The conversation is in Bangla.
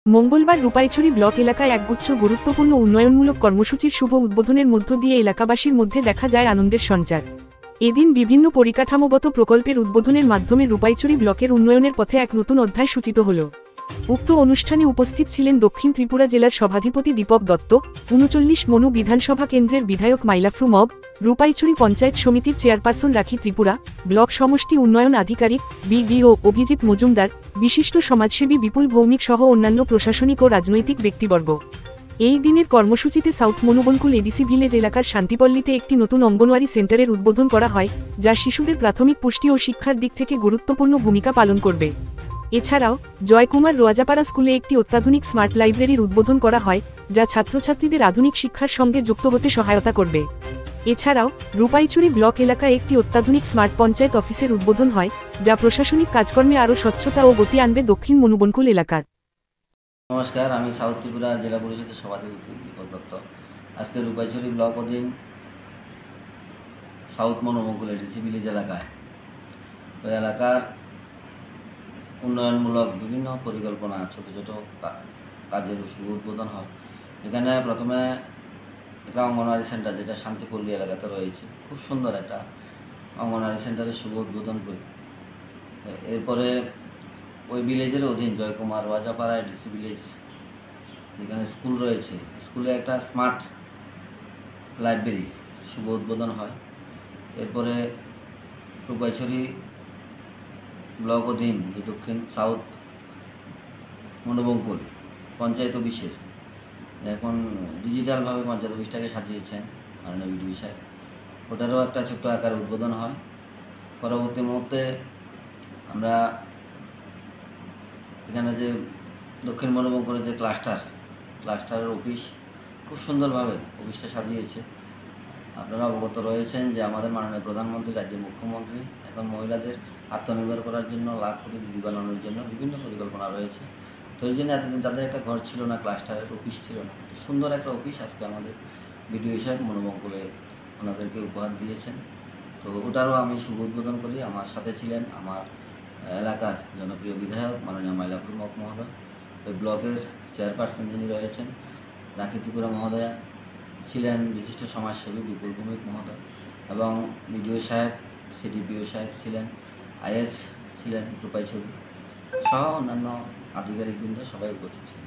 মঙ্গলবার রূপাইছড়ি ব্লক এলাকায় একগুচ্ছ গুরুত্বপূর্ণ উন্নয়নমূলক কর্মসূচির শুভ উদ্বোধনের মধ্য দিয়ে এলাকাবাসীর মধ্যে দেখা যায় আনন্দের সঞ্চার। এদিন বিভিন্ন পরিকাঠামোগত প্রকল্পের উদ্বোধনের মাধ্যমে রূপাইছড়ি ব্লকের উন্নয়নের পথে এক নতুন অধ্যায় সূচিত হল। উক্ত অনুষ্ঠানে উপস্থিত ছিলেন দক্ষিণ ত্রিপুরা জেলার সভাধিপতি দীপক দত্ত, ৩৯ মনু বিধানসভা কেন্দ্রের বিধায়ক মাইলাফ্রু মগ, রূপাইছড়ি পঞ্চায়েত সমিতির চেয়ারপারসন রাখি ত্রিপুরা, ব্লক সমষ্টি উন্নয়ন আধিকারিক বিডিও অভিজিৎ মজুমদার, বিশিষ্ট সমাজসেবী বিপুল ভৌমিক সহ অন্যান্য প্রশাসনিক ও রাজনৈতিক ব্যক্তিবর্গ। এই দিনের কর্মসূচিতে সাউথ মনুবনকুল এডিসি ভিলেজ এলাকার শান্তিপল্লীতে একটি নতুন অঙ্গনওয়াড়ি সেন্টারের উদ্বোধন করা হয়, যা শিশুদের প্রাথমিক পুষ্টি ও শিক্ষার দিক থেকে গুরুত্বপূর্ণ ভূমিকা পালন করবে। এছাড়াও জয়কুমার রোয়াজাপাড়া স্কুলে একটি অত্যাধুনিক স্মার্ট লাইব্রেরির উদ্বোধন করা হয়, যা ছাত্রছাত্রীদের আধুনিক শিক্ষার সঙ্গে যুক্ত হতে সহায়তা করবে। এছাড়াও রূপাইছড়ি ব্লক এলাকায় একটি অত্যাধুনিক স্মার্ট পঞ্চায়েত অফিসের উদ্বোধন হয়, যা প্রশাসনিক কাজকর্মে আরও স্বচ্ছতা ও গতি আনবে দক্ষিণ মনুবনকুল এলাকার। নমস্কার, আমি সাউথ ত্রিপুরা জেলা পরিষদের সভাধিপতি দীপক দত্ত। আজকে রূপাইছড়ি ব্লক অধীন সাউথ মনুবনকুল এডিসি ভিলেজ এলাকায় ওই এলাকার উন্নয়নমূলক বিভিন্ন পরিকল্পনা ছোট ছোট কাজের শুভ উদ্বোধন হয়। এখানে প্রথমে একটা অঙ্গনওয়াড়ি সেন্টার, যেটা শান্তিপল্লী এলাকাতে রয়েছে, খুব সুন্দর একটা অঙ্গনওয়াড়ি সেন্টারের শুভ উদ্বোধন করি। এরপরে ওই ভিলেজের অধীন জয়কুমার রোয়াজাপাড়া এডিসি ভিলেজ, যেখানে স্কুল রয়েছে, স্কুলে একটা স্মার্ট লাইব্রেরি শুভ উদ্বোধন হয়। এরপরে রূপাইছড়ি ব্লক অধীন যে দক্ষিণ সাউথ মনুবনকুল পঞ্চায়েত অফিসের, এখন ডিজিটালভাবে পঞ্চায়েত অফিসটাকে সাজিয়েছেন মাননীয় বিডিও সাহেব, ওটারও একটা ছোট্ট আকারে উদ্বোধন হয়। পরবর্তী মুহূর্তে আমরা এখানে যে দক্ষিণ মনুবনকুলের যে ক্লাস্টারের অফিস, খুব সুন্দরভাবে অফিসটা সাজিয়েছে। আপনারা অবগত রয়েছেন যে আমাদের মাননীয় প্রধানমন্ত্রী, রাজ্যের মুখ্যমন্ত্রী এখন মহিলাদের আত্মনির্ভর করার জন্য, লাখ কোটি দিদি বানানোর জন্য বিভিন্ন পরিকল্পনা রয়েছে। তো এই জন্য এতদিন তাদের একটা ঘর ছিল না, ক্লাস্টারের অফিস ছিল না। তো সুন্দর একটা অফিস আজকে আমাদের বিডিও সাহেব মনুবনকুলে ওনাদেরকে উপহার দিয়েছেন। তো ওটারও আমি শুভ উদ্বোধন করি। আমার সাথে ছিলেন আমার এলাকার জনপ্রিয় বিধায়ক মাননীয় মাইলাফ্রু মগ মহোদয়, ওই ব্লকের চেয়ারপারসন যিনি রয়েছেন রাখি ত্রিপুরা মহোদয়া, ছিলেন বিশিষ্ট সমাজসেবী বিপুল ভৌমিক মহোদয়, এবং বিডিও সাহেব, সিডিপিও সাহেব ছিলেন, আইএস ছিলেন রূপাইছড়ি, সহ অন্যান্য আধিকারিকবৃন্দ সবাই উপস্থিত ছিলেন।